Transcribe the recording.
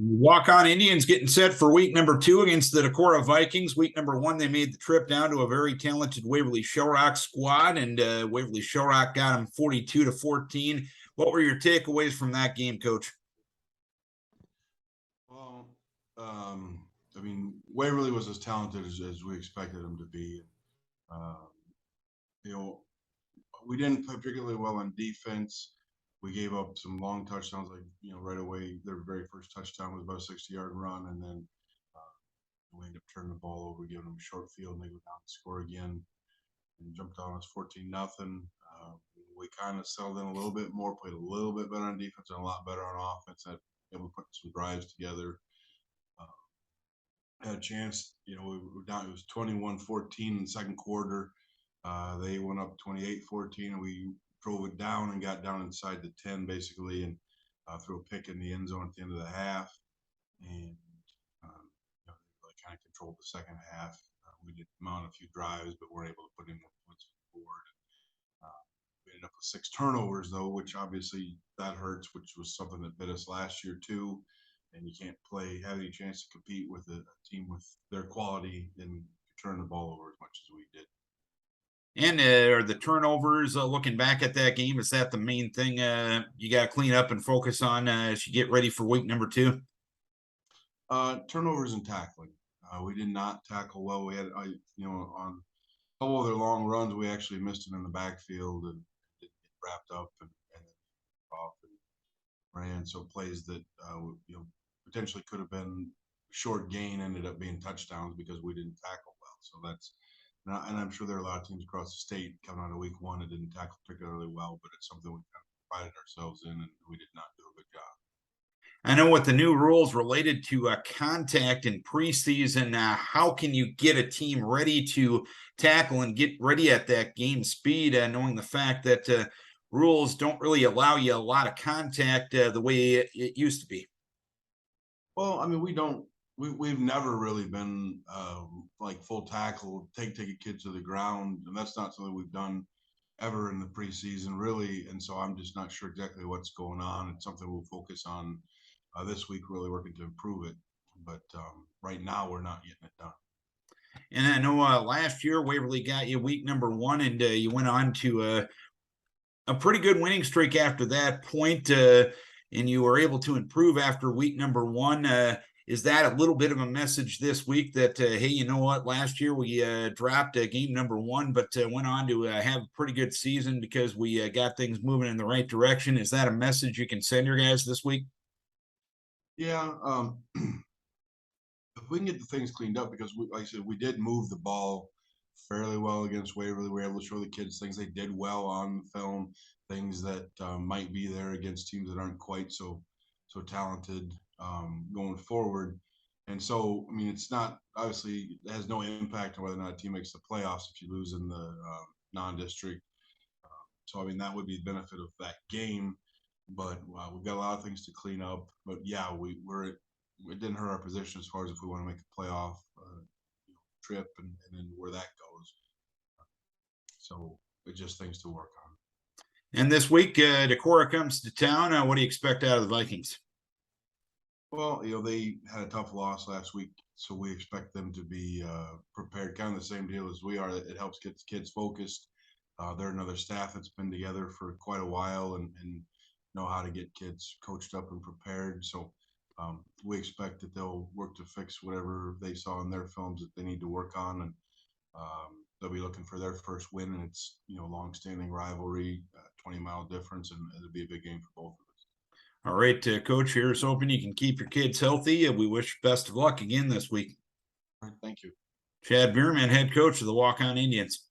Walk-on Indians getting set for week number 2 against the Decorah Vikings. Week number 1, they made the trip down to a very talented Waverly Shellrock squad, and Waverly Shellrock got them 42-14. What were your takeaways from that game, Coach? Well, I mean, Waverly was as talented as we expected them to be. You know, we didn't play particularly well on defense. We gave up some long touchdowns, like, right away. Their very first touchdown was about a 60-yard run, and then we ended up turning the ball over, giving them a short field, and they go down and score again, and jumped on us 14-0. We kind of settled in a little bit more, played a little bit better on defense and a lot better on offense. Had able to put some drives together. Had a chance, we were down. It was 21-14 in the second quarter. They went up 28-14, and we drove it down and got down inside the 10 basically, and threw a pick in the end zone at the end of the half. And really kind of controlled the second half. We did mount a few drives, but weren't able to put in more points on the board. We ended up with 6 turnovers though, which obviously that hurts, which was something that bit us last year too. And you can't have any chance to compete with a team with their quality and turn the ball over as much as we did. And are the turnovers, looking back at that game, is that the main thing you got to clean up and focus on as you get ready for week number 2? Turnovers and tackling. We did not tackle well. We had, on a couple of their long runs, we actually missed them in the backfield and didn't get wrapped up and off and ran. So plays that potentially could have been short gain ended up being touchdowns because we didn't tackle well. So that's. And I'm sure there are a lot of teams across the state coming out of week 1 that didn't tackle particularly well, but it's something we kind of prided ourselves in, and we did not do a good job. I know with the new rules related to contact in preseason, how can you get a team ready to tackle and get ready at that game speed, knowing the fact that rules don't really allow you a lot of contact the way it used to be? Well, I mean, we've never really been like full tackle, take a kid to the ground, and that's not something we've done ever in the preseason, really. And so I'm just not sure exactly what's going on. It's something we'll focus on this week, really working to improve it. But right now, we're not getting it done. And I know last year Waverly got you week number 1, and you went on to a pretty good winning streak after that point, and you were able to improve after week number 1. Is that a little bit of a message this week that, hey, you know what, last year we dropped game number 1, but went on to have a pretty good season because we got things moving in the right direction? Is that a message you can send your guys this week? Yeah. If we can get the things cleaned up, because like I said, we did move the ball fairly well against Waverly. We were able to show the kids things they did well on film, things that might be there against teams that aren't quite so talented going forward. And so, I mean, it's not, obviously, it has no impact on whether or not a team makes the playoffs if you lose in the non-district. So, I mean, that would be the benefit of that game. But we've got a lot of things to clean up. But yeah, it didn't hurt our position as far as if we want to make a playoff trip and then where that goes. So it's just things to work on. And this week, Decorah comes to town. What do you expect out of the Vikings? Well, they had a tough loss last week, so we expect them to be prepared. Kind of the same deal as we are. It helps get the kids focused. They're another staff that's been together for quite a while and know how to get kids coached up and prepared. So we expect that they'll work to fix whatever they saw in their films that they need to work on, and they'll be looking for their first win. And it's long-standing rivalry, 20-mile difference, and it'll be a big game for both of us. All right, Coach, here's hoping you can keep your kids healthy. We wish best of luck again this week. All right, thank you. Chad Beermann, head coach of the Walk-On Indians.